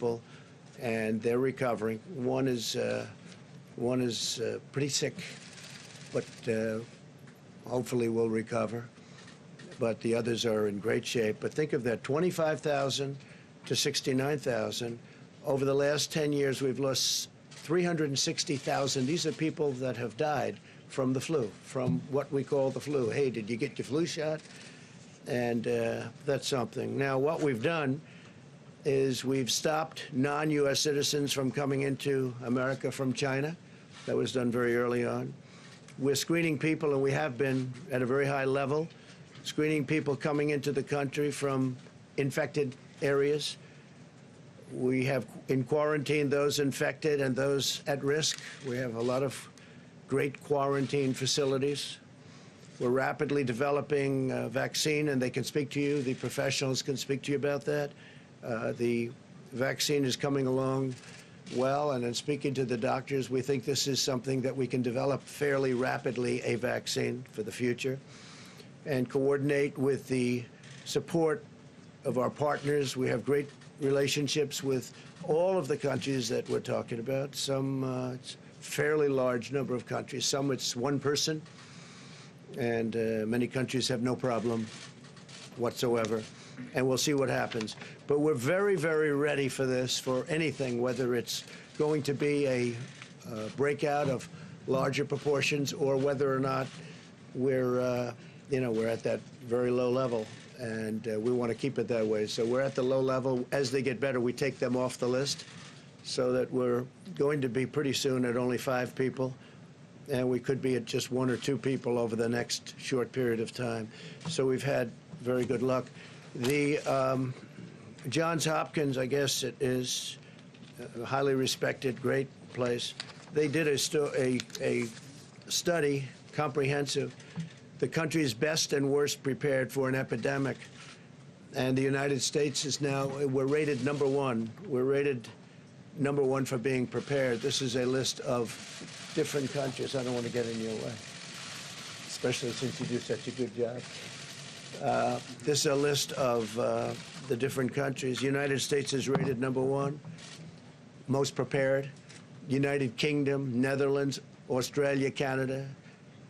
people, and they're recovering. One is pretty sick, but hopefully will recover. But the others are in great shape. But think of that, 25,000 to 69,000. Over the last 10 years, we've lost 360,000. These are people that have died from the flu, from what we call the flu. Hey, did you get your flu shot? And that's something. Now, what we've done is we've stopped non-U.S. citizens from coming into America from China. That was done very early on. We're screening people, and we have been at a very high level, screening people coming into the country from infected areas. We have in quarantine those infected and those at risk. We have a lot of great quarantine facilities. We're rapidly developing a vaccine, and they can speak to you. The professionals can speak to you about that. The vaccine is coming along well, and in speaking to the doctors, we think this is something that we can develop fairly rapidly, a vaccine for the future, and coordinate with the support of our partners. We have great relationships with all of the countries that we're talking about. Some it's a fairly large number of countries. Some it's one person, and many countries have no problem whatsoever. And we'll see what happens. But we're very, very ready for this, for anything, whether it's going to be a breakout of larger proportions or whether or not we're, we're at that very low level. And we want to keep it that way. So we're at the low level. As they get better, we take them off the list so that we're going to be pretty soon at only 5 people. And we could be at just 1 or 2 people over the next short period of time. So we've had very good luck. The Johns Hopkins, I guess it is a highly respected, great place. They did a study, comprehensive, the countries best and worst prepared for an epidemic. And the United States is now, we're rated #1. We're rated #1 for being prepared. This is a list of different countries. I don't want to get in your way, especially since you do such a good job. This is a list of the different countries. The United States is rated #1, most prepared. United Kingdom, Netherlands, Australia, Canada,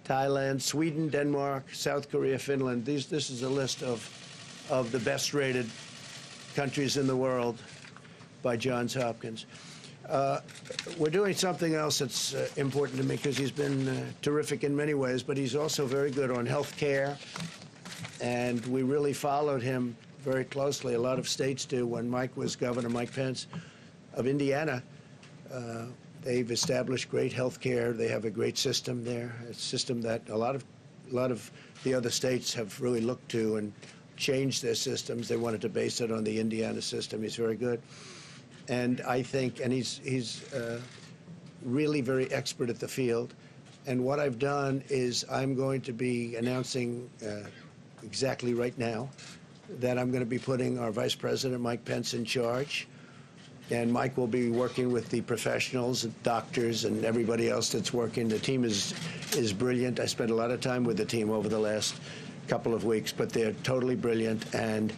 Thailand, Sweden, Denmark, South Korea, Finland. This is a list of the best rated countries in the world by Johns Hopkins. We're doing something else that's important to me because he's been terrific in many ways, but he's also very good on health care. And we really followed him very closely. A lot of states do. When Mike was governor, Mike Pence of Indiana, they've established great health care. They have a great system there, a system that a lot of the other states have really looked to and changed their systems. They wanted to base it on the Indiana system. He's very good. And I think, and he's really very expert at the field. And what I've done is I'm going to be announcing exactly right now that I'm going to be putting our Vice President, Mike Pence, in charge. And Mike will be working with the professionals, doctors, and everybody else that's working. The team is brilliant. I spent a lot of time with the team over the last couple of weeks, but they're totally brilliant, and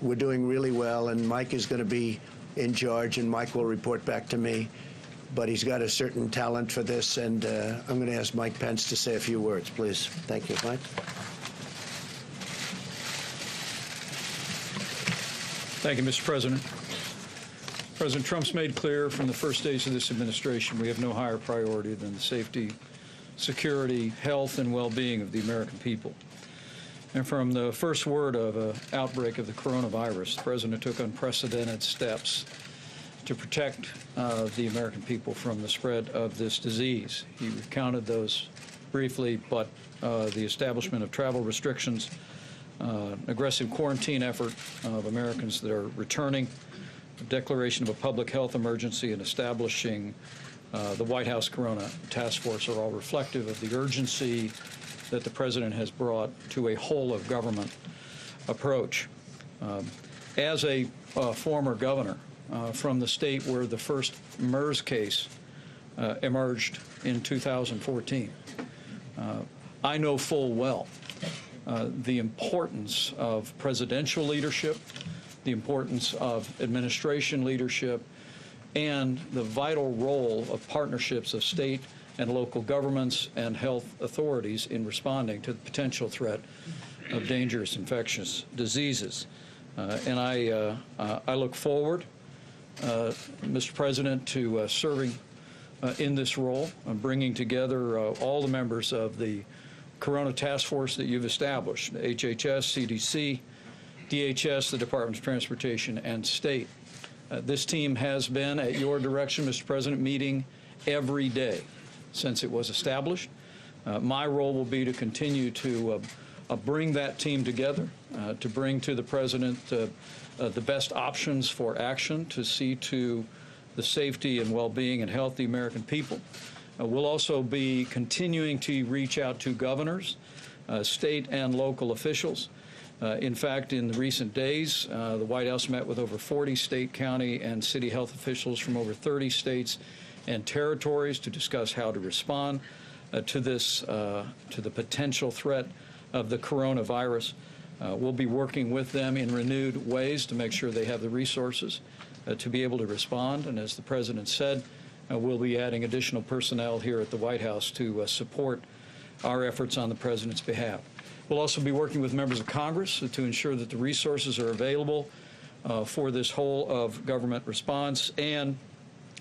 we're doing really well. And Mike is going to be in charge, and Mike will report back to me. But he's got a certain talent for this, and I'm going to ask Mike Pence to say a few words, please. Thank you, Mike. Thank you, Mr. President. President Trump's made clear from the first days of this administration we have no higher priority than the safety, security, health, and well-being of the American people. And from the first word of an outbreak of the coronavirus, the President took unprecedented steps to protect the American people from the spread of this disease. He recounted those briefly, but the establishment of travel restrictions, aggressive quarantine effort of Americans that are returning, declaration of a public health emergency, and establishing the White House Corona Task Force are all reflective of the urgency that the President has brought to a whole-of-government approach. As a former governor from the state where the first MERS case emerged in 2014, I know full well the importance of presidential leadership, the importance of administration leadership, and the vital role of partnerships of state and local governments and health authorities in responding to the potential threat of dangerous infectious diseases. And I look forward, Mr. President, to serving in this role, bringing together all the members of the Corona Task Force that you've established, HHS, CDC, DHS, the Department of Transportation, and State. This team has been, at your direction, Mr. President, meeting every day since it was established. My role will be to continue to bring that team together, to bring to the President the best options for action to see to the safety and well-being and health of the American people. We'll also be continuing to reach out to governors, state and local officials. In fact, in the recent days, the White House met with over 40 state, county, and city health officials from over 30 states and territories to discuss how to respond to this, to the potential threat of the coronavirus. We'll be working with them in renewed ways to make sure they have the resources to be able to respond. And as the President said, we'll be adding additional personnel here at the White House to support our efforts on the President's behalf. We'll also be working with members of Congress to ensure that the resources are available for this whole of government response, and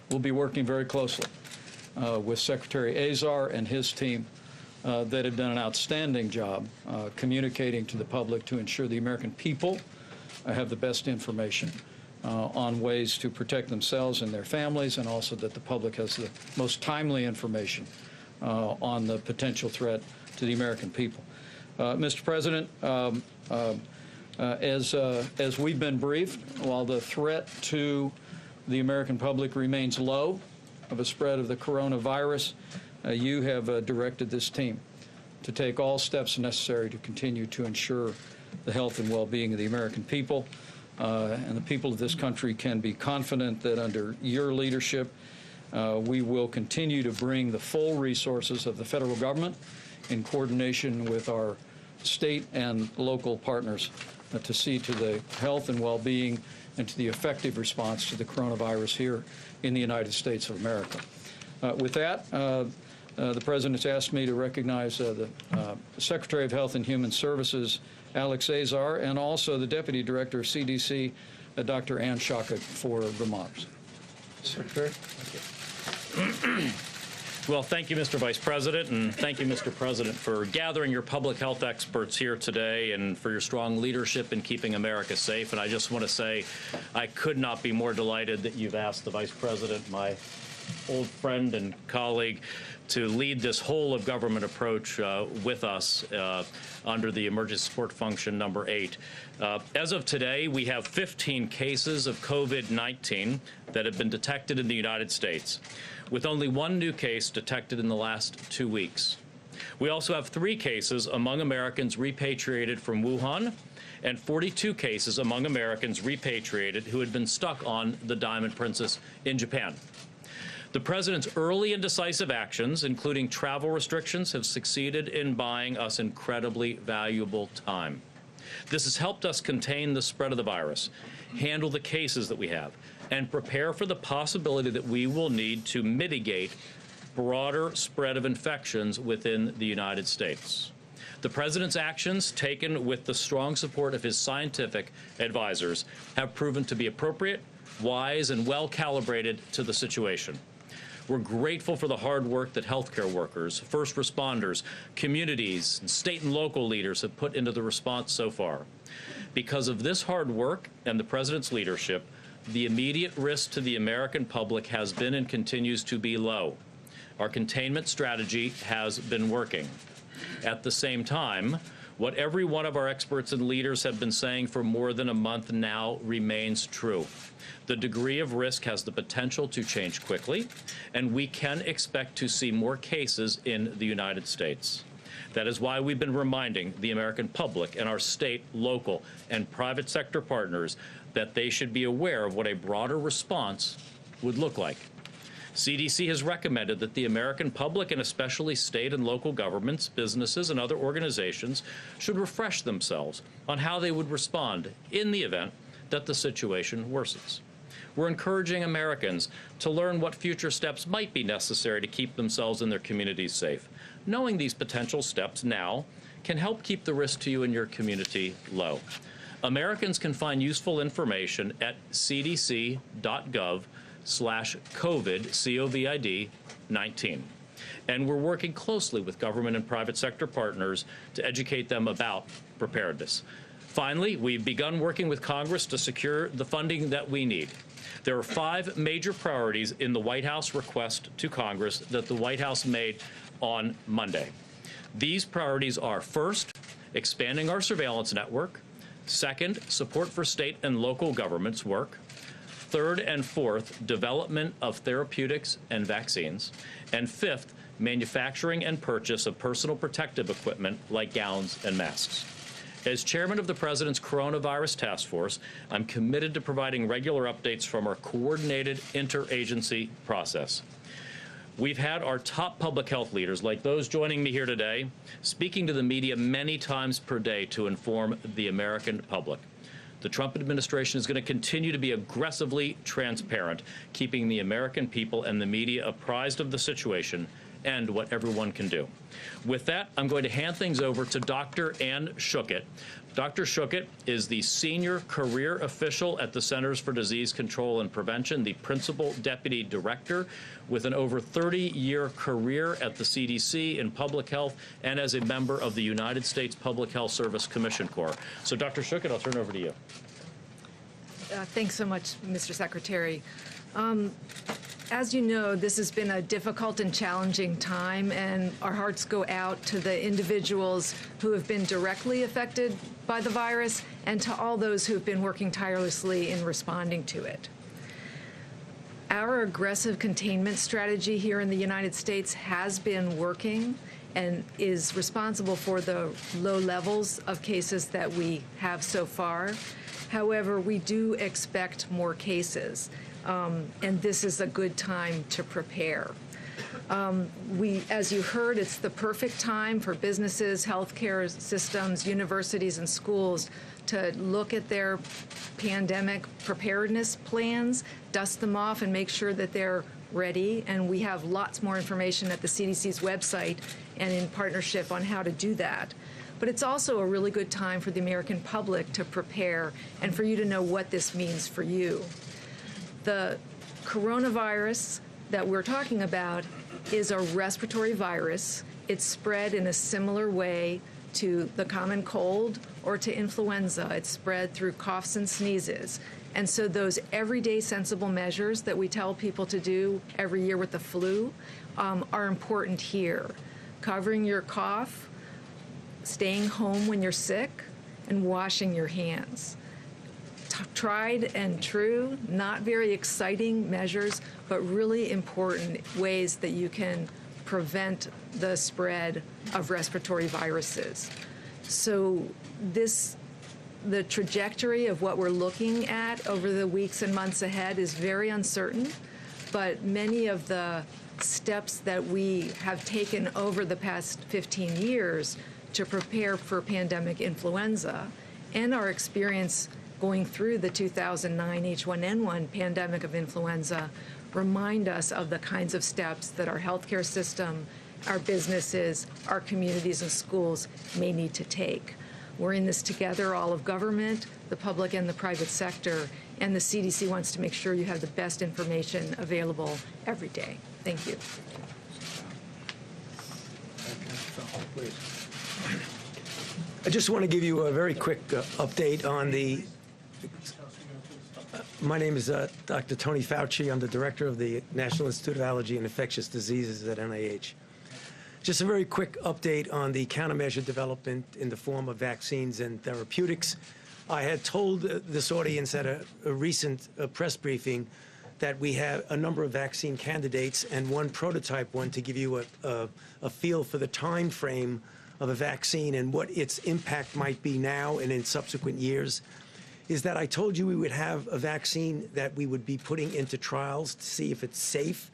we'll be working very closely with Secretary Azar and his team that have done an outstanding job communicating to the public to ensure the American people have the best information on ways to protect themselves and their families, and also that the public has the most timely information on the potential threat to the American people. Mr. President, as we've been briefed, while the threat to the American public remains low of a spread of the coronavirus, you have directed this team to take all steps necessary to continue to ensure the health and well-being of the American people. And the people of this country can be confident that under your leadership, we will continue to bring the full resources of the federal government in coordination with our state and local partners to see to the health and well-being and to the effective response to the coronavirus here in the United States of America. With that, the President's asked me to recognize the Secretary of Health and Human Services, Alex Azar, and also the Deputy Director of CDC, Dr. Ann Shaka, for remarks. Secretary. Well, thank you, Mr. Vice President, and thank you, Mr. President, for gathering your public health experts here today and for your strong leadership in keeping America safe. And I just want to say I could not be more delighted that you've asked the Vice President, my old friend and colleague, to lead this whole of government approach with us under the Emergency Support Function number 8. As of today, we have 15 cases of COVID-19 that have been detected in the United States, with only one new case detected in the last 2 weeks. We also have 3 cases among Americans repatriated from Wuhan and 42 cases among Americans repatriated who had been stuck on the Diamond Princess in Japan. The President's early and decisive actions, including travel restrictions, have succeeded in buying us incredibly valuable time. This has helped us contain the spread of the virus, handle the cases that we have, and prepare for the possibility that we will need to mitigate broader spread of infections within the United States. The President's actions, taken with the strong support of his scientific advisors, have proven to be appropriate, wise, and well calibrated to the situation. We're grateful for the hard work that healthcare workers, first responders, communities, and state and local leaders have put into the response so far. Because of this hard work and the President's leadership, the immediate risk to the American public has been and continues to be low. Our containment strategy has been working. At the same time, what every one of our experts and leaders have been saying for more than a month now remains true. The degree of risk has the potential to change quickly, and we can expect to see more cases in the United States. That is why we've been reminding the American public and our state, local, and private sector partners that they should be aware of what a broader response would look like. CDC has recommended that the American public, and especially state and local governments, businesses, and other organizations, should refresh themselves on how they would respond in the event that the situation worsens. we're encouraging Americans to learn what future steps might be necessary to keep themselves and their communities safe. Knowing these potential steps now can help keep the risk to you and your community low. Americans can find useful information at cdc.gov/COVID, COVID-19. And we're working closely with government and private sector partners to educate them about preparedness. Finally, we've begun working with Congress to secure the funding that we need. There are 5 major priorities in the White House request to Congress that the White House made on Monday. These priorities are: first, expanding our surveillance network; second, support for state and local governments work; third and fourth, development of therapeutics and vaccines; and fifth, manufacturing and purchase of personal protective equipment like gowns and masks. As chairman of the President's Coronavirus Task Force, I'm committed to providing regular updates from our coordinated interagency process. We've had our top public health leaders, like those joining me here today, speaking to the media many times per day to inform the American public. The Trump administration is going to continue to be aggressively transparent, keeping the American people and the media apprised of the situation and what everyone can do. With that, I'm going to hand things over to Dr. Ann Schuchat. Dr. Schuchat is the senior career official at the Centers for Disease Control and Prevention, the principal deputy director, with an over 30-year career at the CDC in public health and as a member of the United States Public Health Service Commission Corps. So, Dr. Schuchat, I'll turn it over to you. Thanks so much, Mr. Secretary. As you know, this has been a difficult and challenging time, and our hearts go out to the individuals who have been directly affected by the virus and to all those who have been working tirelessly in responding to it. Our aggressive containment strategy here in the United States has been working and is responsible for the low levels of cases that we have so far. However, we do expect more cases. And this is a good time to prepare. As you heard, it's the perfect time for businesses, healthcare systems, universities, and schools to look at their pandemic preparedness plans, dust them off, and make sure that they're ready. And we have lots more information at the CDC's website and in partnership on how to do that. But it's also a really good time for the American public to prepare and for you to know what this means for you. The coronavirus that we're talking about is a respiratory virus. It's spread in a similar way to the common cold or to influenza. It's spread through coughs and sneezes. And so those everyday sensible measures that we tell people to do every year with the flu are important here. Covering your cough, staying home when you're sick, and washing your hands. Tried and true, not very exciting measures, but really important ways that you can prevent the spread of respiratory viruses. So the trajectory of what we're looking at over the weeks and months ahead is very uncertain, but many of the steps that we have taken over the past 15 years to prepare for pandemic influenza and our experience going through the 2009 H1N1 pandemic of influenza remind us of the kinds of steps that our healthcare system, our businesses, our communities and schools may need to take. We're in this together, all of government, the public and the private sector, and the CDC wants to make sure you have the best information available every day. Thank you. I just want to give you a very quick update on the. My name is Dr. Tony Fauci. I'm the director of the National Institute of Allergy and Infectious Diseases at NIH. Just a very quick update on the countermeasure development in the form of vaccines and therapeutics. I had told this audience at a recent press briefing that we have a number of vaccine candidates and one prototype one to give you a feel for the time frame of a vaccine and what its impact might be now and in subsequent years, is that I told you we would have a vaccine that we would be putting into trials to see if it's safe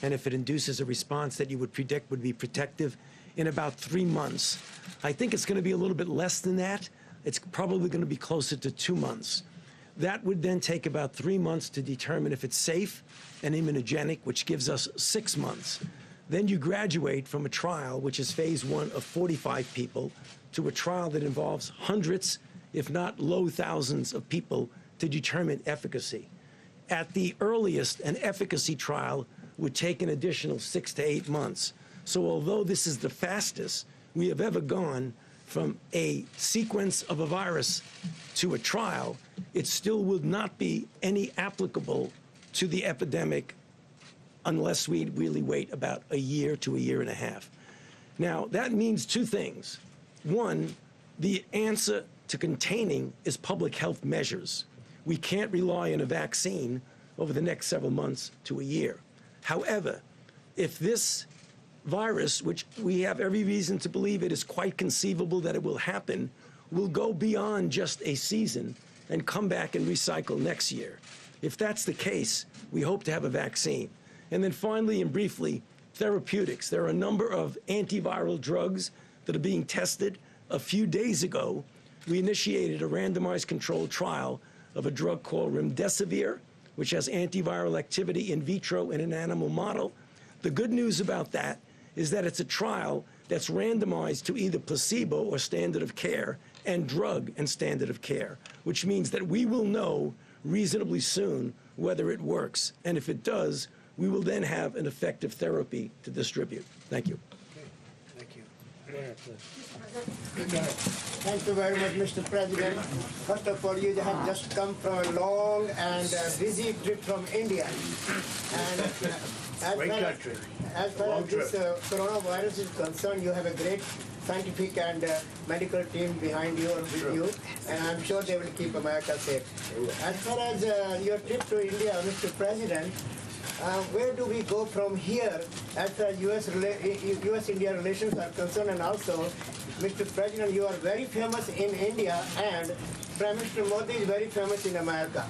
and if it induces a response that you would predict would be protective in about 3 months. I think it's going to be a little bit less than that. It's probably going to be closer to 2 months. That would then take about 3 months to determine if it's safe and immunogenic, which gives us 6 months. Then you graduate from a trial, which is phase 1 of 45 people, to a trial that involves hundreds, if not low thousands of people to determine efficacy. At the earliest, an efficacy trial would take an additional 6 to 8 months. So although this is the fastest we have ever gone from a sequence of a virus to a trial, it still would not be any applicable to the epidemic unless we really wait about a year to a year and a half. Now, that means 2 things. One, the answer to containing is public health measures. We can't rely on a vaccine over the next several months to a year. However, if this virus, which we have every reason to believe it is quite conceivable that it will happen, will go beyond just a season and come back and recycle next year. If that's the case, we hope to have a vaccine. And then finally and briefly, therapeutics. There are a number of antiviral drugs that are being tested. A few days ago, we initiated a randomized controlled trial of a drug called remdesivir, which has antiviral activity in vitro in an animal model. The good news about that is that it's a trial that's randomized to either placebo or standard of care and drug and standard of care, which means that we will know reasonably soon whether it works. And if it does, we will then have an effective therapy to distribute. Thank you. Thank you. Go ahead, please. Thank you very much, Mr. President. First of all, you have just come from a long and busy trip from India. And Great country. As far as this coronavirus is concerned, you have a great scientific and medical team behind you and with you, and I'm sure they will keep America safe. As far as your trip to India, Mr. President, where do we go from here as far as U.S.-India relations are concerned? And also, Mr. President, you are very famous in India, and Prime Minister Modi is very famous in America.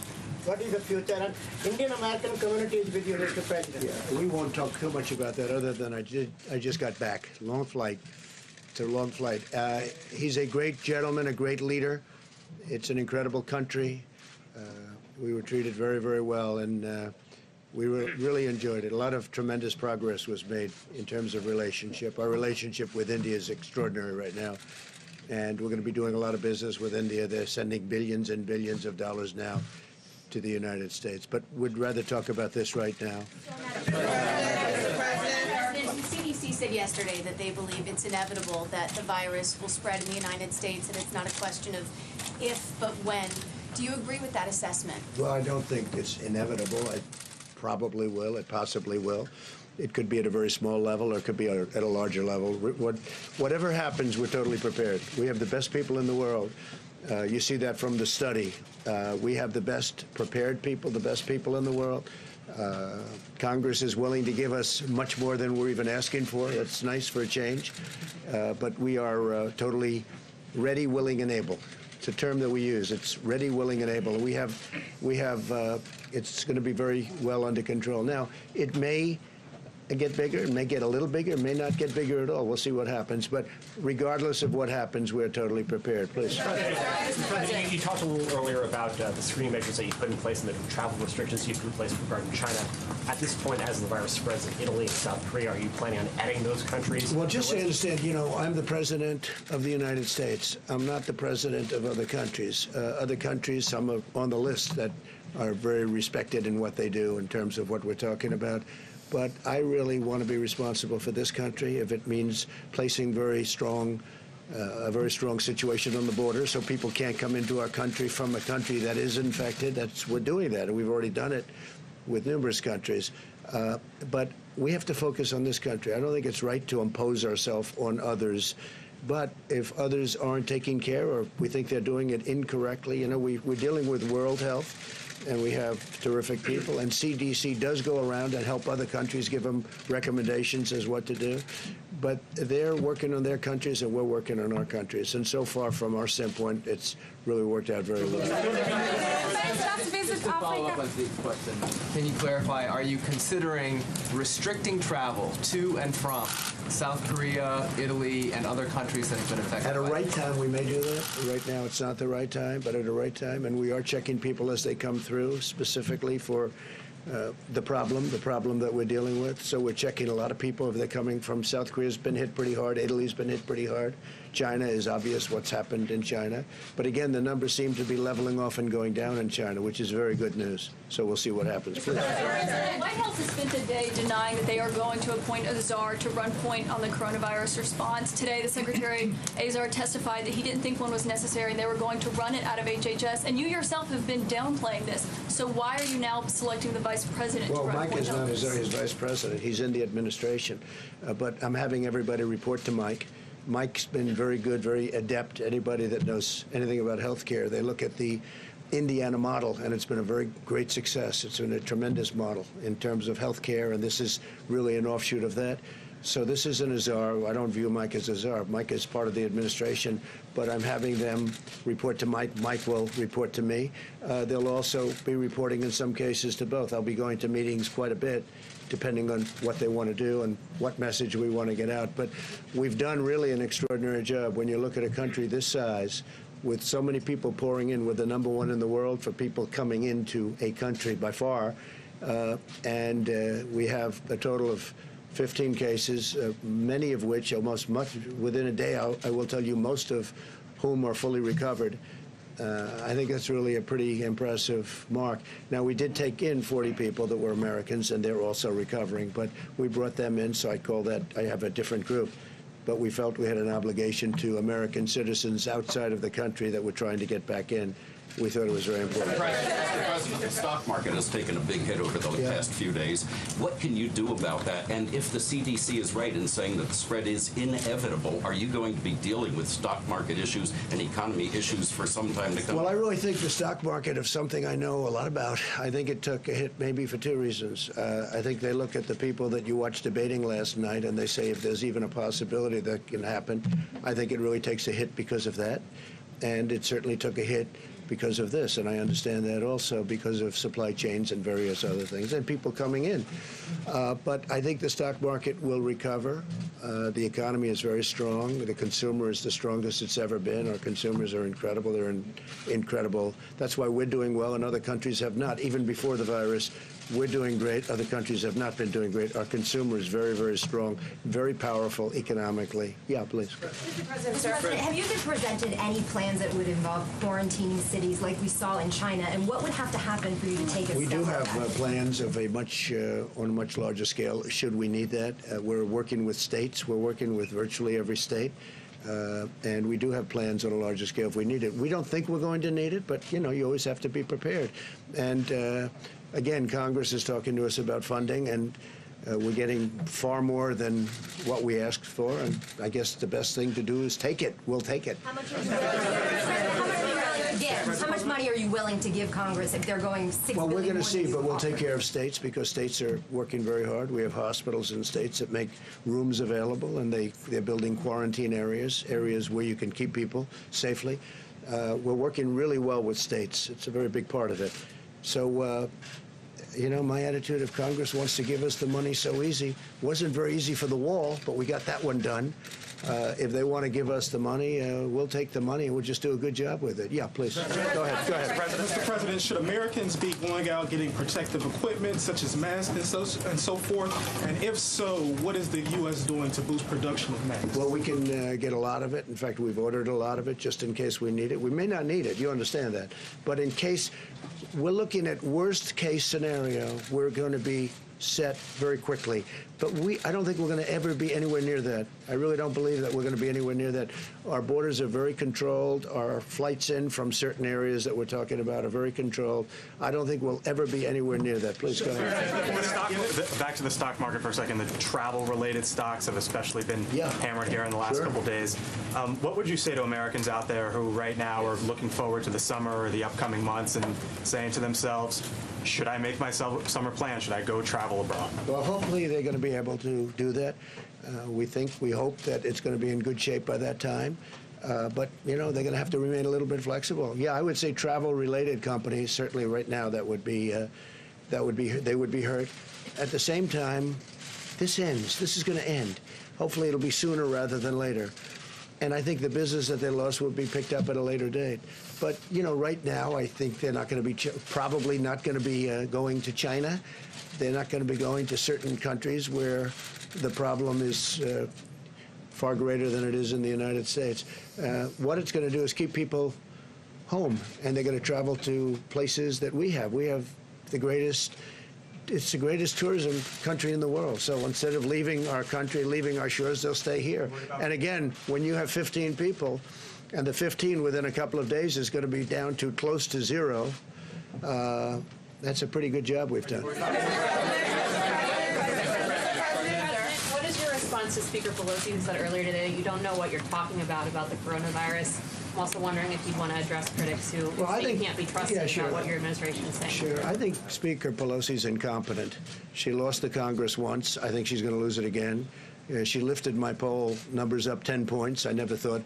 What is the future? And Indian-American community is with you, Mr. President. Yeah, we won't talk too much about that other than I just got back. Long flight. It's a long flight. He's a great gentleman, a great leader. It's an incredible country. We were treated very, very well, and we really enjoyed it. A lot of tremendous progress was made in terms of relationship. Our relationship with India is extraordinary right now, and we're going to be doing a lot of business with India. They're sending billions and billions of dollars now to the United States, but we'd rather talk about this right now. The CDC said yesterday that they believe it's inevitable that the virus will spread in the United States, and it's not a question of if, but when. Do you agree with that assessment? Well, I don't think it's inevitable. It probably will. It possibly will. It could be at a very small level, or it could be at a larger level. Whatever happens, we're totally prepared. We have the best people in the world. You see that from the study. We have the best prepared people, the best people in the world. Congress is willing to give us much more than we're even asking for. That's nice for a change. But we are totally ready, willing, and able. It's a term that we use. It's ready, willing, and able. We have. It's going to be very well under control. Now, it may get bigger. It may get a little bigger. It may not get bigger at all. We'll see what happens. But regardless of what happens, we're totally prepared. Please. President, you talked a little earlier about the screening measures that you put in place and the travel restrictions you put in place regarding China. At this point, as the virus spreads in Italy and South Korea, are you planning on adding those countries? Well, just so you understand, I'm the president of the United States. I'm not the president of other countries. Other countries, some are on the list that are very respected in what they do in terms of what we're talking about. But I really want to be responsible for this country if it means placing a very strong situation on the border so people can't come into our country from a country that is infected. We're doing that, and we've already done it with numerous countries. But we have to focus on this country. I don't think it's right to impose ourselves on others. But if others aren't taking care, or we think they're doing it incorrectly, we're dealing with World Health, and we have terrific people, and CDC does go around and help other countries, give them recommendations as what to do. but they're working on their countries and we're working on our countries. And so far, from our standpoint, it's really worked out very well. To follow up on Steve's question, can you clarify, are you considering restricting travel to and from South Korea, Italy, and other countries that have been affected? At a right time, we may do that. Right now, it's not the right time, but at a right time. And we are checking people as they come through, specifically for the problem that we're dealing with. So we're checking a lot of people if they're coming from South Korea's been hit pretty hard. Italy's been hit pretty hard. China is obvious what's happened in China. But again, the numbers seem to be leveling off and going down in China, which is very good news. So we'll see what happens. The White House has spent the day denying that they are going to appoint a czar to run point on the coronavirus response. Today, the Secretary Azar testified that he didn't think one was necessary and they were going to run it out of HHS. And you yourself have been downplaying this. So why are you now selecting the Vice President to run Mike point is on not this? his Vice President. He's in the administration. But I'm having everybody report to Mike. Mike's been very good, very adept. Anybody that knows anything about healthcare, they look at the Indiana model, and it's been a very great success. It's been a tremendous model in terms of healthcare, and this is really an offshoot of that. So this isn't a czar. I don't view Mike as a czar. Mike is part of the administration, but I'm having them report to Mike. Mike will report to me. They'll also be reporting in some cases to both. I'll be going to meetings quite a bit, depending on what they want to do and what message we want to get out. But we've done really an extraordinary job. When you look at a country this size, with so many people pouring in, we're the #1 in the world for people coming into a country by far, and we have a total of 15 cases, many of which, almost much within a day, I will tell you, most of whom are fully recovered. I think that's really a pretty impressive mark. Now, we did take in 40 people that were Americans, and they're also recovering, but we brought them in, so I call that, I have a different group. But we felt we had an obligation to American citizens outside of the country that were trying to get back in. We thought it was very important. Mr. President, the stock market has taken a big hit over the past few days. What can you do about that? And if the CDC is right in saying that the spread is inevitable, are you going to be dealing with stock market issues and economy issues for some time to come? Well, I really think the stock market is something I know a lot about. I think it took a hit maybe for 2 reasons. I think they look at the people that you watched debating last night and they say if there's even a possibility that can happen. I think it really takes a hit because of that. And it certainly took a hit because of this, and I understand that also because of supply chains and various other things, and people coming in. But I think the stock market will recover. The economy is very strong. The consumer is the strongest it's ever been. Our consumers are incredible. They're incredible. That's why we're doing well, and other countries have not. Even before the virus, we're doing great. Other countries have not been doing great. Our consumer is very, very strong, very powerful economically. Yeah, please. Mr. President, have you been presented any plans that would involve quarantining cities like we saw in China, and what would have to happen for you to take a step We do like have that? plans of a much on a much larger scale. Should we need that, we're working with states. We're working with virtually every state. And we do have plans on a larger scale if we need it. We don't think we're going to need it, but, you know, you always have to be prepared. And, again, Congress is talking to us about funding, and we're getting far more than what we asked for. And I guess the best thing to do is take it. We'll take it. How much are you willing to give? How much money are you willing to give Congress if they're going $6 billion? Well, we're going more to than see, you but we'll offered? take care of states because states are working very hard. We have hospitals in states that make rooms available, and they're building quarantine areas where you can keep people safely. We're working really well with states. It's a very big part of it. So, you know, my attitude, if Congress wants to give us the money so easy, wasn't very easy for the wall, but we got that one done. If they want to give us the money, we'll take the money and we'll just do a good job with it. Yeah, please. Go ahead. Go ahead. Mr. President, should Americans be going out getting protective equipment such as masks and so forth? And if so, what is the U.S. doing to boost production of masks? Well, we can get a lot of it. In fact, we've ordered a lot of it just in case we need it. We may not need it. You understand that. But in case we're looking at worst case scenario, we're going to be set very quickly. But I don't think we're going to ever be anywhere near that. I really don't believe that we're going to be anywhere near that. Our borders are very controlled. Our flights in from certain areas that we're talking about are very controlled. I don't think we'll ever be anywhere near that. Please go ahead. Back to the stock market for a second. The travel-related stocks have especially been hammered here in the last couple days. What would you say to Americans out there who right now are looking forward to the summer or the upcoming months and saying to themselves, should I make my summer plan? Should I go travel abroad? Well, hopefully they're going to be able to do that. We hope that it's going to be in good shape by that time. But, you know, they're going to have to remain a little bit flexible. Yeah, I would say travel-related companies, certainly right now, they would be hurt. At the same time, this ends. This is going to end. Hopefully it'll be sooner rather than later. And I think the business that they lost will be picked up at a later date. But, you know, right now, I think they're not going to be, probably not going to be going to China. They're not going to be going to certain countries where the problem is far greater than it is in the United States. What it's going to do is keep people home, and they're going to travel to places that we have. We have the greatest, it's the greatest tourism country in the world. So instead of leaving our country, leaving our shores, they'll stay here. And again, when you have 15 people, and the 15 within a couple of days is going to be down to close to zero, that's a pretty good job we've done. What is your response to Speaker Pelosi, who said earlier today you don't know what you're talking about the coronavirus? I'm also wondering if you'd want to address critics who say you can't be trusted about what your administration is saying. Sure. I think Speaker Pelosi's incompetent. She lost the Congress once. I think she's going to lose it again. She lifted my poll numbers up 10 points. I never thought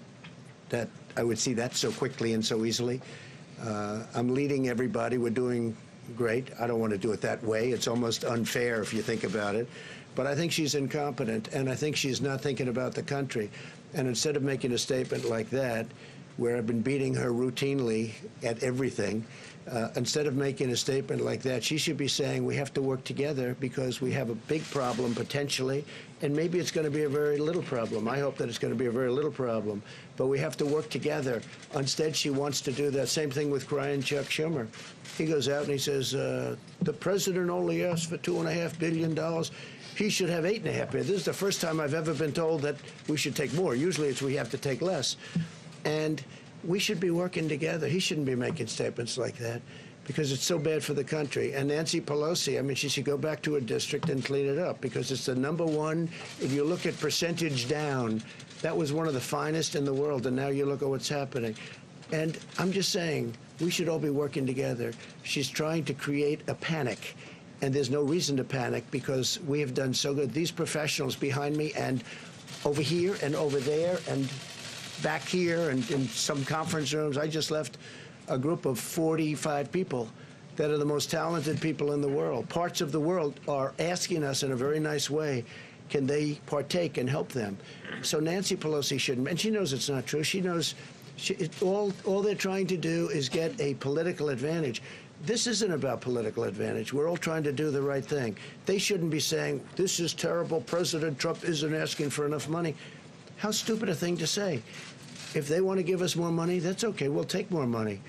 that I would see that so quickly and so easily. I'm leading everybody. We're doing great. I don't want to do it that way. It's almost unfair if you think about it. But I think she's incompetent, and I think she's not thinking about the country. And instead of making a statement like that, where I've been beating her routinely at everything, instead of making a statement like that, she should be saying we have to work together because we have a big problem potentially, and maybe it's going to be a very little problem. I hope that it's going to be a very little problem, but we have to work together. Instead, she wants to do that same thing with crying Chuck Schumer. He goes out and he says, the president only asked for $2.5 billion. He should have $8.5 billion. This is the first time I've ever been told that we should take more. Usually it's we have to take less. And we should be working together. He shouldn't be making statements like that because it's so bad for the country. And Nancy Pelosi, I mean, she should go back to her district and clean it up because it's the #1. If you look at percentage down, that was one of the finest in the world. And now you look at what's happening. And I'm just saying, we should all be working together. She's trying to create a panic. And there's no reason to panic because we have done so good. These professionals behind me and over here and over there and back here and in some conference rooms. I just left a group of 45 people that are the most talented people in the world. Parts of the world are asking us in a very nice way, can they partake and help them? So Nancy Pelosi shouldn't, and she knows it's not true. She knows all they're trying to do is get a political advantage. This isn't about political advantage. We're all trying to do the right thing. They shouldn't be saying, this is terrible, President Trump isn't asking for enough money. How stupid a thing to say. If they want to give us more money, that's okay. We'll take more money.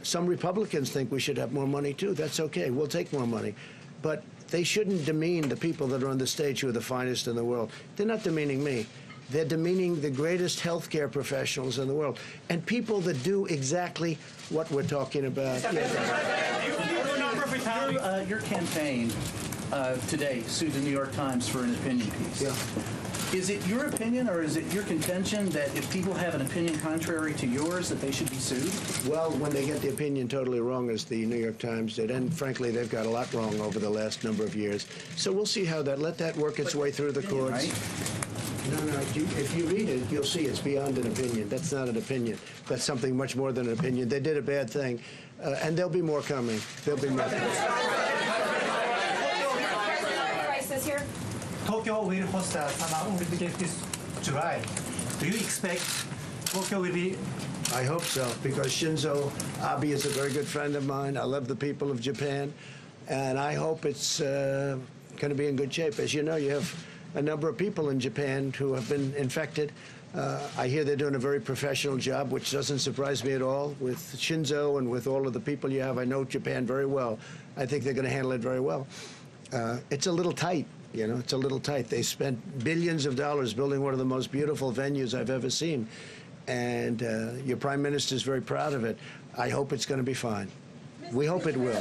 Some Republicans think we should have more money, too. That's okay. We'll take more money. But they shouldn't demean the people that are on the stage who are the finest in the world. They're not demeaning me. They're demeaning the greatest healthcare professionals in the world and people that do exactly what we're talking about. Your campaign today sued the New York Times for an opinion piece. Yeah. Is it your opinion or is it your contention that if people have an opinion contrary to yours that they should be sued? Well, when they get the opinion totally wrong, as the New York Times did, and frankly, they've got a lot wrong over the last number of years. So we'll see how let that work its way through the courts. Right? No, if you read it, you'll see it's beyond an opinion. That's not an opinion. That's something much more than an opinion. They did a bad thing, and there'll be more coming. There'll be more coming. Prices here. Tokyo will host a Summer Olympics this July. Do you expect Tokyo will be? I hope so, because Shinzo Abe is a very good friend of mine. I love the people of Japan, and I hope it's going to be in good shape. As you know, you have a number of people in Japan who have been infected. I hear they're doing a very professional job, which doesn't surprise me at all. With Shinzo and with all of the people you have, I know Japan very well. I think they're going to handle it very well. It's a little tight. You know, it's a little tight. They spent billions of dollars building one of the most beautiful venues I've ever seen. And your prime minister is very proud of it. I hope it's going to be fine. We hope it will.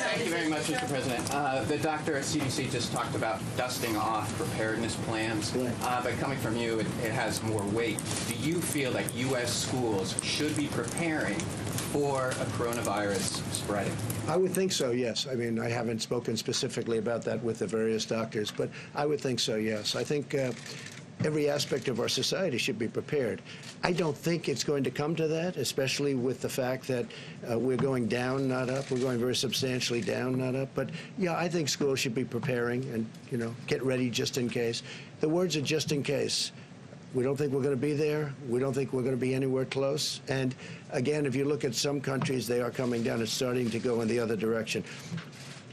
Thank you very much. much, Mr. President. The doctor at CDC just talked about dusting off preparedness plans, but coming from you, it has more weight. Do you feel that U.S. schools should be preparing for a coronavirus spreading? I would think so, yes. I mean, I haven't spoken specifically about that with the various doctors, but I would think so, yes. I think every aspect of our society should be prepared. I don't think it's going to come to that, especially with the fact that we're going down, not up. We're going very substantially down, not up. But yeah, I think schools should be preparing and, get ready just in case. The words are just in case. We don't think we're going to be there. We don't think we're going to be anywhere close. And again, if you look at some countries, they are coming down. It's starting to go in the other direction.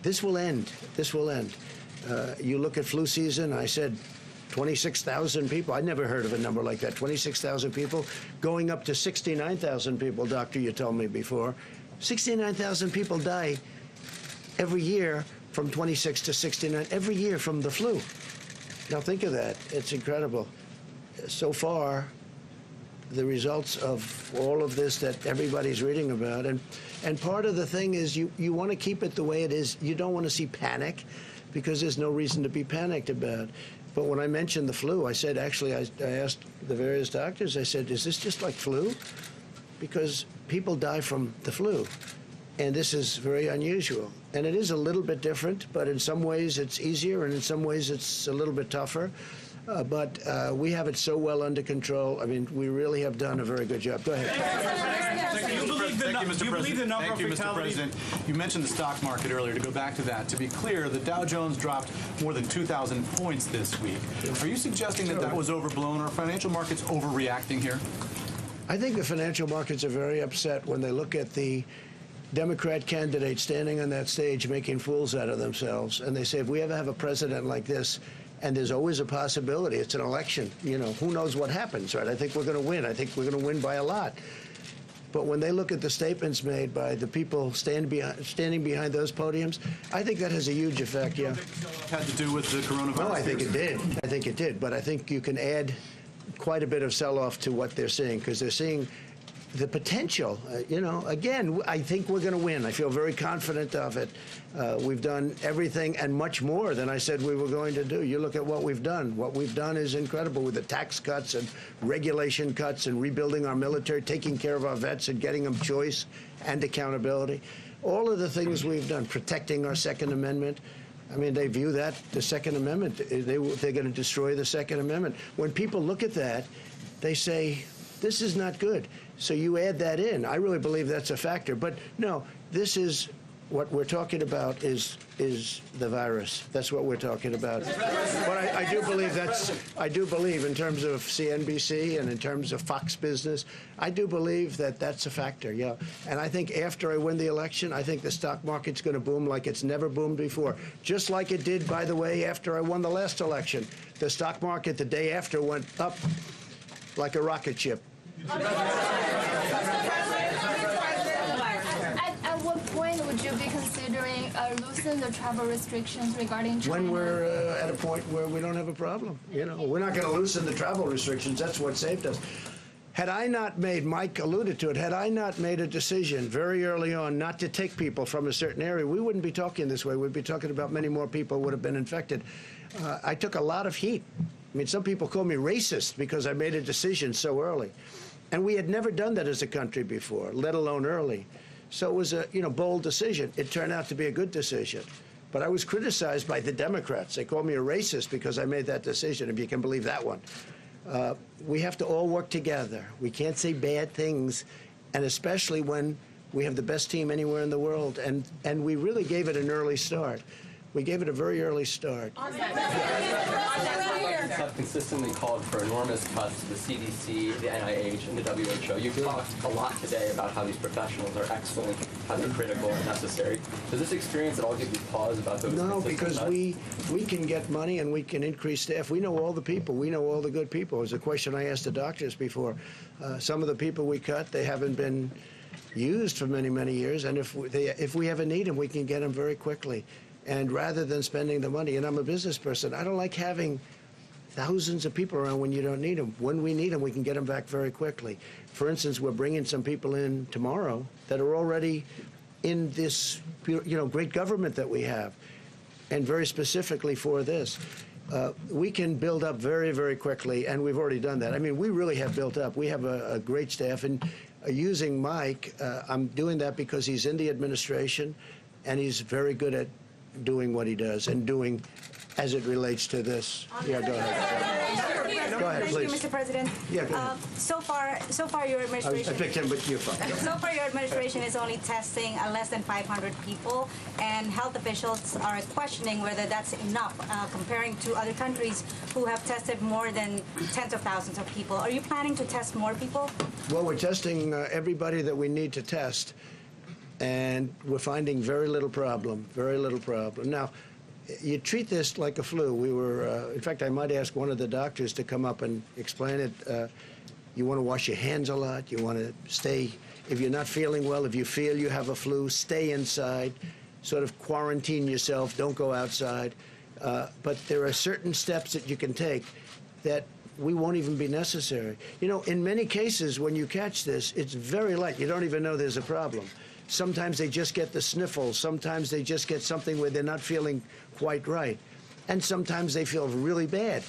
This will end. This will end. You look at flu season, I said 26,000 people. I'd never heard of a number like that. 26,000 people going up to 69,000 people, doctor, you told me before. 69,000 people die every year from 26 to 69, every year from the flu. Now think of that. It's incredible. So far, the results of all of this that everybody's reading about, and part of the thing is you want to keep it the way it is. You don't want to see panic because there's no reason to be panicked about. But when I mentioned the flu, I said, actually, I asked the various doctors, I said, is this just like flu? Because people die from the flu, and this is very unusual. And it is a little bit different, but in some ways it's easier, and in some ways it's a little bit tougher. But we have it so well under control. I mean, we really have done a very good job. Go ahead. Thank you, Mr. President. You mentioned the stock market earlier. To go back to that, to be clear, the Dow Jones dropped more than 2,000 points this week. Are you suggesting that that was overblown? Are financial markets overreacting here? I think the financial markets are very upset when they look at the Democrat candidate standing on that stage making fools out of themselves. And they say, if we ever have a president like this, and there's always a possibility, it's an election, who knows what happens, right? I think we're going to win. I think we're going to win by a lot. But when they look at the statements made by the people standing behind those podiums, I think that has a huge effect, yeah. Had to do with the coronavirus? No, I think it did. I think it did. But I think you can add quite a bit of sell-off to what they're seeing, because they're seeing the potential. Again, I think we're going to win. I feel very confident of it. We've done everything and much more than I said we were going to do. You look at what we've done. What we've done is incredible with the tax cuts and regulation cuts and rebuilding our military, taking care of our vets and getting them choice and accountability. All of the things we've done, protecting our Second Amendment. I mean, they view that, the Second Amendment, they're going to destroy the Second Amendment. When people look at that, they say, this is not good. So you add that in. I really believe that's a factor. But no, this is what we're talking about is the virus. That's what we're talking about. But I do believe in terms of CNBC and in terms of Fox Business, I do believe that that's a factor, yeah. And I think after I win the election, I think the stock market's going to boom like it's never boomed before. Just like it did, by the way, after I won the last election. The stock market the day after went up like a rocket ship. At what point would you be considering loosening the travel restrictions regarding China? When we're at a point where we don't have a problem. We're not going to loosen the travel restrictions. That's what saved us. Had I not made, Mike alluded to it, had I not made a decision very early on not to take people from a certain area, we wouldn't be talking this way. We'd be talking about many more people would have been infected. I took a lot of heat. I mean, some people call me racist because I made a decision so early. And we had never done that as a country before, let alone early. So it was a bold decision. It turned out to be a good decision. But I was criticized by the Democrats. They called me a racist because I made that decision, if you can believe that one. We have to all work together. We can't say bad things, and especially when we have the best team anywhere in the world. And we really gave it an early start. We gave it a very early start. Have consistently called for enormous cuts to the CDC, the NIH, and the WHO. You've talked a lot today about how these professionals are excellent, how they're critical and necessary. Does this experience at all give you pause about those? No, because we can get money and we can increase staff. We know all the people. We know all the good people. It was a question I asked the doctors before. Some of the people we cut, they haven't been used for many, many years. And if we ever need them, we can get them very quickly. And rather than spending the money, and I'm a business person, I don't like having thousands of people around when you don't need them. When we need them, we can get them back very quickly. For instance, we're bringing some people in tomorrow that are already in this great government that we have, and very specifically for this. We can build up very, very quickly, and we've already done that. I mean, we really have built up. We have a great staff, and using Mike, I'm doing that because he's in the administration, and he's very good at doing what he does and doing as it relates to this. Yeah, go ahead. Go ahead, please. Thank you, Mr. President. Yeah, go ahead. So far, your administration. I picked him, but you're fine. So far, your administration is only testing less than 500 people, and health officials are questioning whether that's enough, comparing to other countries who have tested more than tens of thousands of people. Are you planning to test more people? Well, we're testing everybody that we need to test, and we're finding very little problem, very little problem. Now, you treat this like a flu. We were, in fact, I might ask one of the doctors to come up and explain it. You want to wash your hands a lot. You want to stay, if you're not feeling well, if you feel you have a flu, stay inside, sort of quarantine yourself, don't go outside. But there are certain steps that you can take that we won't even be necessary. You know, in many cases, when you catch this, it's very light. You don't even know there's a problem. Sometimes they just get the sniffles. Sometimes they just get something where they're not feeling quite right. And sometimes they feel really bad.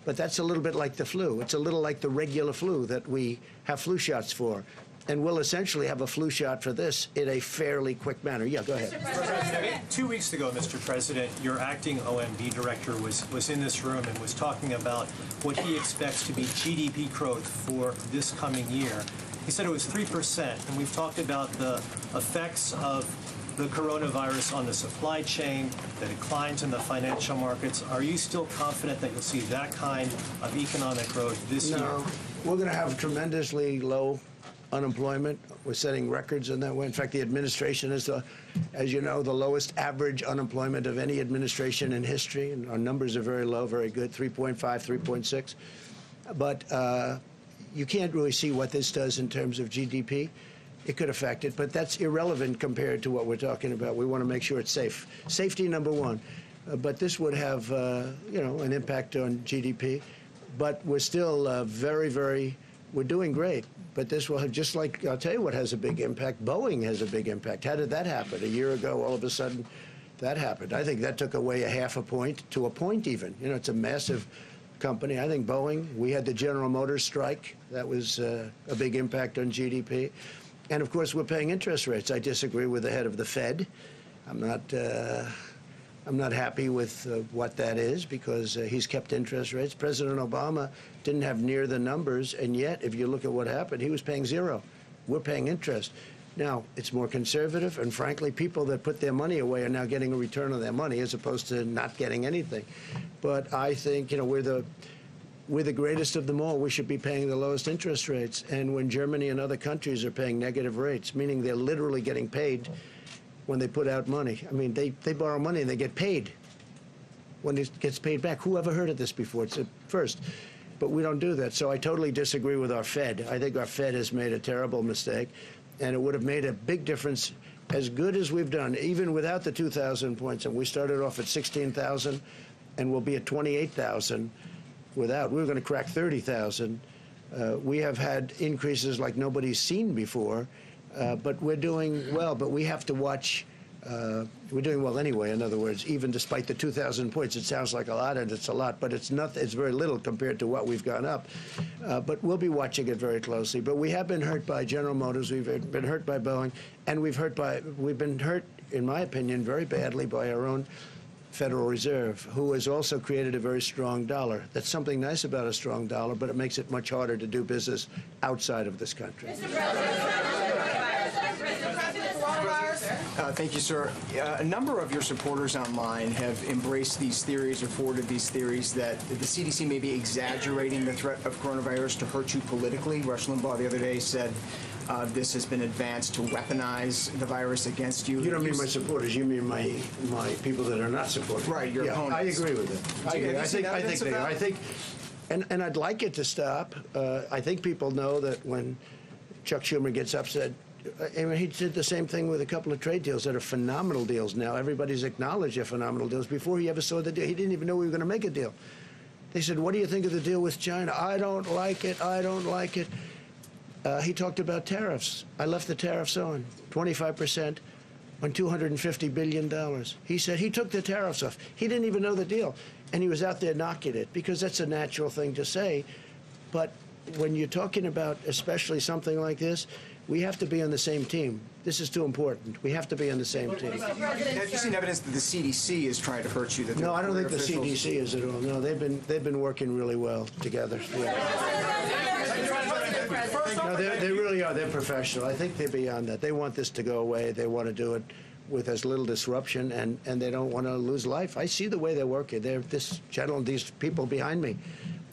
But that's a little bit like the flu. It's a little like the regular flu that we have flu shots for. And we'll essentially have a flu shot for this in a fairly quick manner. Yeah, go ahead. Mr. President, 2 weeks ago, Mr. President, your acting OMB director was in this room and was talking about what he expects to be GDP growth for this coming year. He said it was 3%, and we've talked about the effects of the coronavirus on the supply chain, the declines in the financial markets. Are you still confident that you'll see that kind of economic growth this year? No, we're going to have tremendously low unemployment. We're setting records in that way. In fact, the administration is, as you know, the lowest average unemployment of any administration in history. And our numbers are very low, very good, 3.5, 3.6. But you can't really see what this does in terms of GDP. It could affect it, but that's irrelevant compared to what we're talking about. We want to make sure it's safe. Safety, number one. But this would have, an impact on GDP. But we're still we're doing great. But this will have, just like, I'll tell you what has a big impact. Boeing has a big impact. How did that happen? A year ago, all of a sudden, that happened. I think that took away a half a point to a point even. You know, it's a massive company. I think Boeing, we had the General Motors strike. That was a big impact on GDP. And, of course, we're paying interest rates. I disagree with the head of the Fed. I'm not happy with what that is because he's kept interest rates. President Obama didn't have near the numbers, and yet, if you look at what happened, he was paying zero. We're paying interest. Now, it's more conservative, and frankly, people that put their money away are now getting a return on their money as opposed to not getting anything. But I think, we're the greatest of them all. We should be paying the lowest interest rates. And when Germany and other countries are paying negative rates, meaning they're literally getting paid when they put out money. I mean, they borrow money and they get paid when it gets paid back. Who ever heard of this before? It's a first. But we don't do that. So I totally disagree with our Fed. I think our Fed has made a terrible mistake, and it would have made a big difference. As good as we've done, even without the 2,000 points, and we started off at 16,000, and we'll be at 28,000 without. We were going to crack 30,000. We have had increases like nobody's seen before. But we're doing well, but we have to watch. We're doing well anyway, in other words, even despite the 2,000 points. It sounds like a lot, and it's a lot, but it's not. It's very little compared to what we've gone up. But we'll be watching it very closely. But we have been hurt by General Motors. We've been hurt by Boeing, and we've been hurt, in my opinion, very badly by our own Federal Reserve, who has also created a very strong dollar. That's something nice about a strong dollar, but it makes it much harder to do business outside of this country. Thank you, sir. A number of your supporters online have embraced these theories or forwarded these theories that the CDC may be exaggerating the threat of coronavirus to hurt you politically. Rush Limbaugh the other day said this has been advanced to weaponize the virus against you. You don't mean my supporters. You mean my people that are not supporters. Right, your opponents. I agree with it. I think, and I'd like it to stop. I think people know that when Chuck Schumer gets upset, I mean, he did the same thing with a couple of trade deals that are phenomenal deals now. Everybody's acknowledged they're phenomenal deals. Before he ever saw the deal, he didn't even know we were going to make a deal. They said, what do you think of the deal with China? I don't like it. I don't like it. He talked about tariffs. I left the tariffs on, 25% on $250 billion. He said he took the tariffs off. He didn't even know the deal. And he was out there knocking it because that's a natural thing to say. But when you're talking about especially something like this, we have to be on the same team. This is too important. We have to be on the same team. Have you seen evidence that the CDC is trying to hurt you? That No, I don't think the officials... CDC is at all. No, they've been working really well together. Yeah. No, they really are. They're professional. I think they're beyond that. They want this to go away. They want to do it with as little disruption, and they don't want to lose life. I see the way they're working. This gentleman, these people behind me,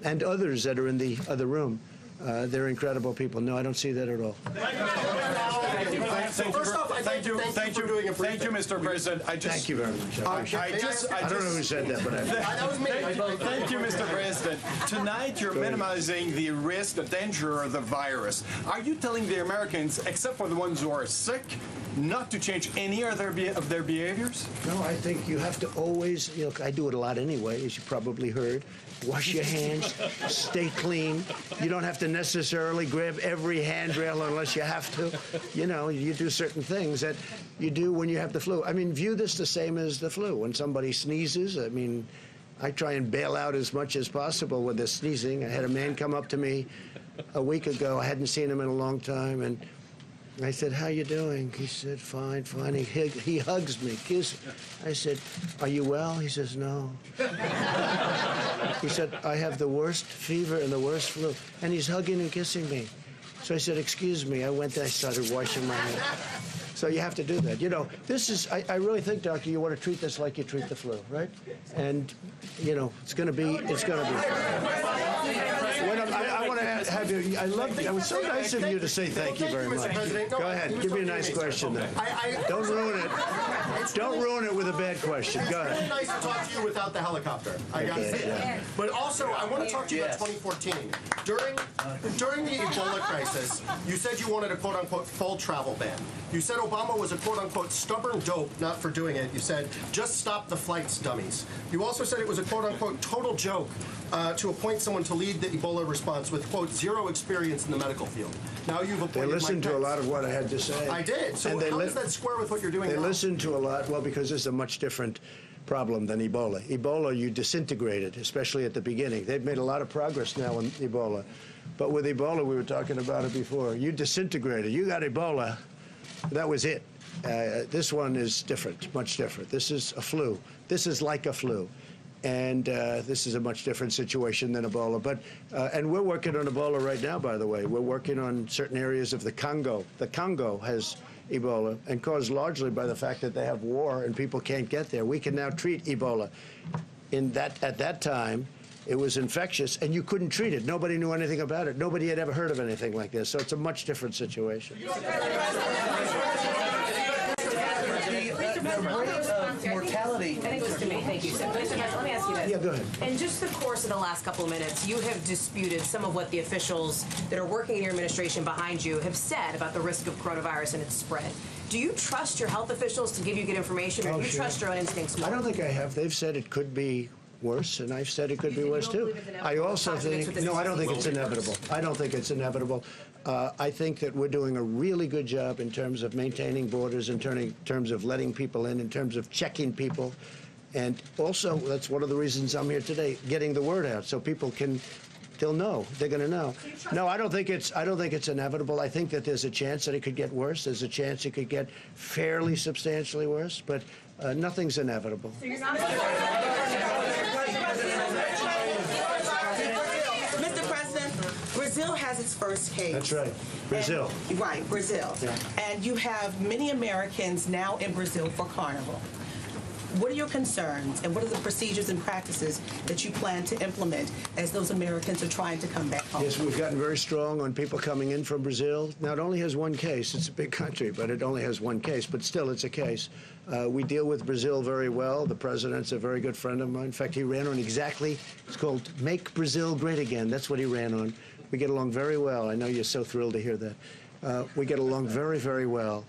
and others that are in the other room. They're incredible people. No, I don't see that at all. Thank you, Mr. President. Thank you very much. I don't know who said that, but that was me. Thank you, Mr. President. Tonight, you're minimizing the risk, the danger of the virus. Are you telling the Americans, except for the ones who are sick, not to change any of their behaviors? No, I think you have to always, I do it a lot anyway, as you probably heard. Wash your hands, stay clean. You don't have to necessarily grab every handrail unless you have to. You do certain things that you do when you have the flu. I mean, view this the same as the flu. When somebody sneezes, I try and bail out as much as possible with the sneezing. I had a man come up to me a week ago. I hadn't seen him in a long time, and I said, "How you doing?" He said, "Fine, fine." He hugs me, kisses. I said, "Are you well?" He says, "No." He said, "I have the worst fever and the worst flu." And he's hugging and kissing me. So I said, "Excuse me." I went there, I started washing my hands. So you have to do that. This is, I really think, Doctor, you want to treat this like you treat the flu, right? And, it's going to be. I want to have you, I love you. It was so nice of you to say thank you very much. Go ahead, give me a nice question then. Don't ruin it. Don't ruin it with a bad question. Go ahead. It's very nice to talk to you without the helicopter. I got to say that. But also, I want to talk to you about 2014. During the Ebola crisis, you said you wanted a quote-unquote full travel ban. You said Obama was a quote-unquote stubborn dope, not for doing it. You said, just stop the flights, dummies. You also said it was a quote-unquote total joke to appoint someone to lead the Ebola response with, quote, zero experience in the medical field. Now you've appointed They listened to a lot of what I had to say. I did. So how does that square with what you're doing now? They listened to a lot, well, because it's a much different problem than Ebola. Ebola, you disintegrated, especially at the beginning. They've made a lot of progress now on Ebola. But with Ebola, we were talking about it before. You disintegrated. You got Ebola. That was it. This one is different, much different. This is a flu. This is like a flu. And this is a much different situation than Ebola. But and we're working on Ebola right now, by the way. We're working on certain areas of the Congo. The Congo has Ebola, and caused largely by the fact that they have war and people can't get there. We can now treat Ebola. At that time, it was infectious, and you couldn't treat it. Nobody knew anything about it. Nobody had ever heard of anything like this. So it's a much different situation. Mortality. I think it was to me. Thank you. So, let me ask you this. Yeah, go ahead. In just the course of the last couple of minutes, you have disputed some of what the officials that are working in your administration behind you have said about the risk of coronavirus and its spread. Do you trust your health officials to give you good information, or do you trust your own instincts more? I don't think I have. They've said it could be worse, and I've said it could be worse too. I also think, no, I don't think it's inevitable. I don't think it's inevitable. I think that we're doing a really good job in terms of maintaining borders, in terms of letting people in terms of checking people. And also, that's one of the reasons I'm here today, getting the word out so people they'll know. They're going to know. No, I don't think it's inevitable. I think that there's a chance that it could get worse. There's a chance it could get fairly substantially worse, but nothing's inevitable. So you're not Mr. President, Brazil has its first case. That's right. Brazil. Right, Brazil. Yeah. And you have many Americans now in Brazil for Carnival. What are your concerns, and what are the procedures and practices that you plan to implement as those Americans are trying to come back home? Yes, we've gotten very strong on people coming in from Brazil. Now, it only has one case. It's a big country, but it only has one case. But still, it's a case. We deal with Brazil very well. The president's a very good friend of mine. In fact, he ran on it's called Make Brazil Great Again. That's what he ran on. We get along very well. I know you're so thrilled to hear that. We get along very, very well.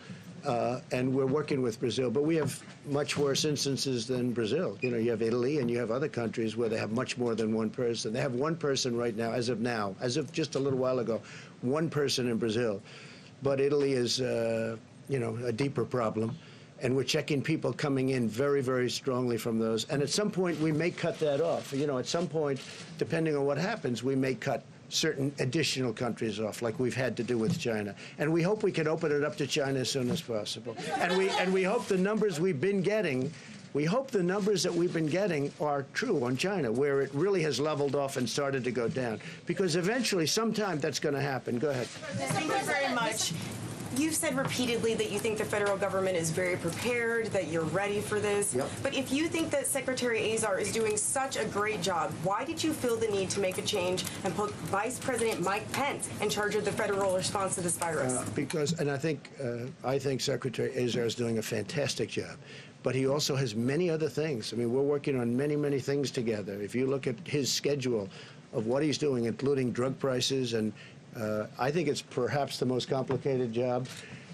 And we're working with Brazil, but we have much worse instances than Brazil. You have Italy, and you have other countries where they have much more than one person. They have one person right now, as of just a little while ago, one person in Brazil. But Italy is, a deeper problem. and we're checking people coming in very, very strongly from those. And at some point, we may cut that off. You know, at some point, depending on what happens, we may cut certain additional countries off, like we've had to do with China. And we hope we can open it up to China as soon as possible. And we hope the numbers we've been getting, we hope the numbers that we've been getting are true on China, where it really has leveled off and started to go down. Because eventually, sometime, that's going to happen. Go ahead. Thank you very much. You've said repeatedly that you think the federal government is very prepared, that you're ready for this. Yep. But if you think that Secretary Azar is doing such a great job, why did you feel the need to make a change and put Vice President Mike Pence in charge of the federal response to this virus? Because, and I think Secretary Azar is doing a fantastic job. But he also has many other things. I mean, we're working on many, many things together. If you look at his schedule of what he's doing, including drug prices, and I think it's perhaps the most complicated job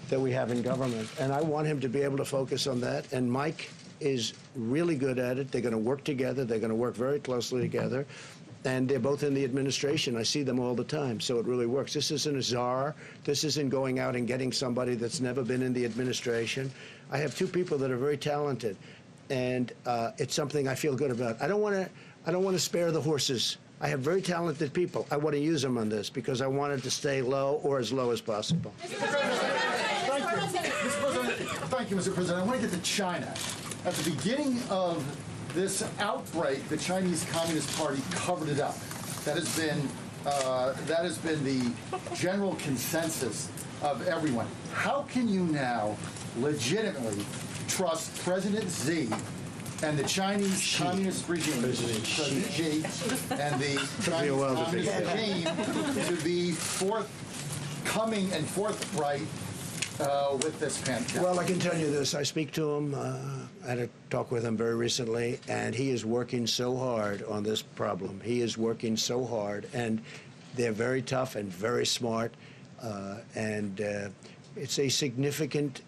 that we have in government. And I want him to be able to focus on that. And Mike is really good at it. They're going to work together. They're going to work very closely together. And they're both in the administration. I see them all the time, so it really works. This isn't a czar. This isn't going out and getting somebody that's never been in the administration. I have two people that are very talented, and it's something I feel good about. I don't want to spare the horses. I have very talented people. I want to use them on this because I want it to stay low or as low as possible. Thank you, Mr. President. I want to get to China. At the beginning of this outbreak, the Chinese Communist Party covered it up. That has been the general consensus of everyone. How can you now legitimately trust President Xi and the Chinese Communist regime, President Xi, and the Chinese Communist regime to be forthcoming and forthright with this pandemic? Well, I can tell you this. I speak to him. I had a talk with him very recently, and he is working so hard on this problem. He is working so hard, and they're very tough and very smart, it's a significant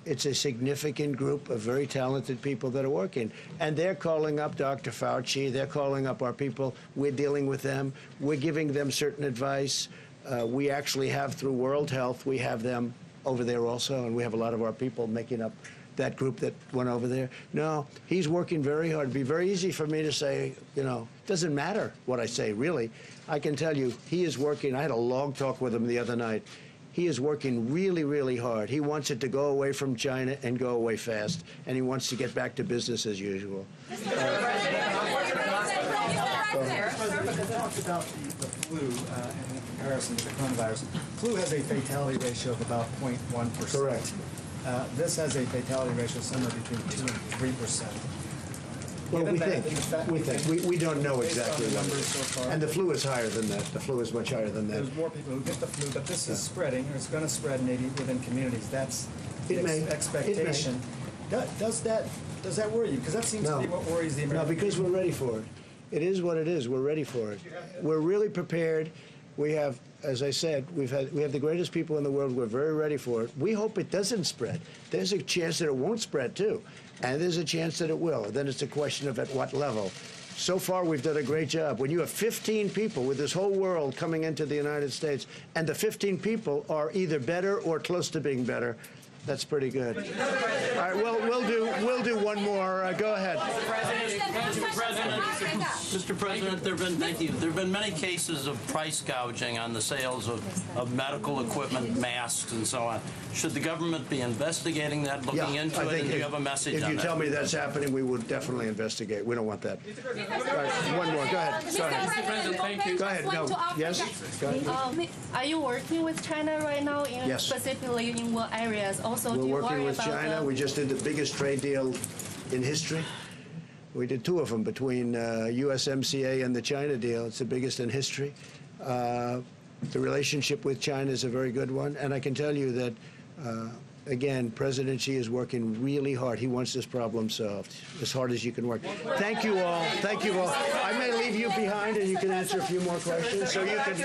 group of very talented people that are working. And they're calling up Dr. Fauci. They're calling up our people. We're dealing with them. We're giving them certain advice. We actually have, through World Health, we have them over there also, and we have a lot of our people making up that group that went over there. No, he's working very hard. It'd be very easy for me to say, you know, it doesn't matter what I say, really. I can tell you, he is working. I had a long talk with him the other night. He is working really, really hard. He wants it to go away from China and go away fast, and he wants to get back to business as usual. Because I talked about the flu and in comparison to the coronavirus. Flu has a fatality ratio of about 0.1%. Correct. This has a fatality ratio somewhere between 2 and 3%. Well, we don't know exactly what it is. So far. And the flu is higher than that. The flu is much higher than that. There's more people who get the flu, but this is spreading, or it's going to spread maybe within communities. That's the expectation. Does that worry you? Because that seems to be what worries the American because we're ready for it. It is what it is. We're ready for it. We're really prepared. We have, as I said, we have the greatest people in the world. We're very ready for it. We hope it doesn't spread. There's a chance that it won't spread, too. And there's a chance that it will. Then it's a question of at what level. So far, we've done a great job. When you have 15 people with this whole world coming into the United States, and the 15 people are either better or close to being better, that's pretty good. All right, well, we'll do one more. Go ahead. Mr. President, there have been many cases of price gouging on the sales of medical equipment, masks, and so on. Should the government be investigating that, looking into it, and do you have a message on that? If you tell me that's happening, we would definitely investigate. We don't want that. All right, one more. Go ahead. Mr. President, thank you. Go ahead. No. Yes? Go ahead. Are you working with China right now, Yes. specifically in what areas? Also, We're do you working worry with about China. We just did the biggest trade deal in history. We did 2 of them between USMCA and the China deal. It's the biggest in history. The relationship with China is a very good one. And I can tell you that, again, President Xi is working really hard. He wants this problem solved as hard as you can work. Thank you all. Thank you all. I may leave you behind and you can answer a few more questions. So you can.